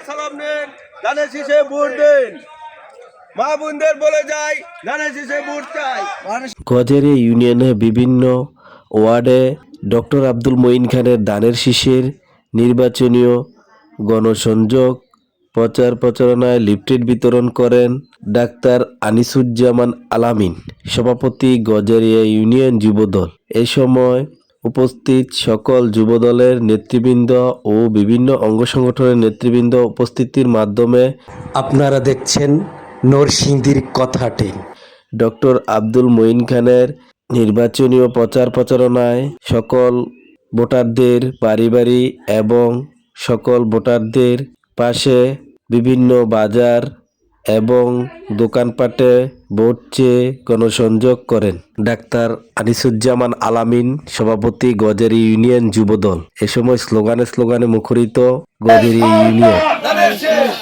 সালাম নেন, ধানের শীষে ভোট দেন। মা বোনদের বলে যাই, ধানের শীষে ভোট চাই। গজারিয়া ইউনিয়নে বিভিন্ন ওয়ার্ডে ডক্টর আব্দুল মঈন খানের ধানের শীষের নির্বাচনীয় গণসংযোগ প্রচার প্রচারণায় লিফলেট বিতরণ করেন ডাক্তার আনিসুজ্জামান আলামিন, সভাপতি গজারিয়া ইউনিয়ন যুবদল। এ সময় উপস্থিত সকল যুবদলের নেতৃবৃন্দ ও বিভিন্ন অঙ্গ সংগঠনের নেতৃবৃন্দ উপস্থিতির মাধ্যমে আপনারা দেখছেন নরসিংদীর কথাটি। ডক্টর আব্দুল মঈন খানের নির্বাচনীয় প্রচার প্রচারণায় সকল ভোটারদের বাড়ি বাড়ি এবং সকল ভোটারদের পাশে বিভিন্ন বাজার এবং দোকানপাটে ভোট চেয়ে গণসংযোগ করেন ডাক্তার আনিসুজ্জামান আলামিন, সভাপতি গজারিয়া ইউনিয়ন যুবদল। এ সময় স্লোগানে মুখরিত গজারিয়া ইউনিয়ন। ধানের শীষ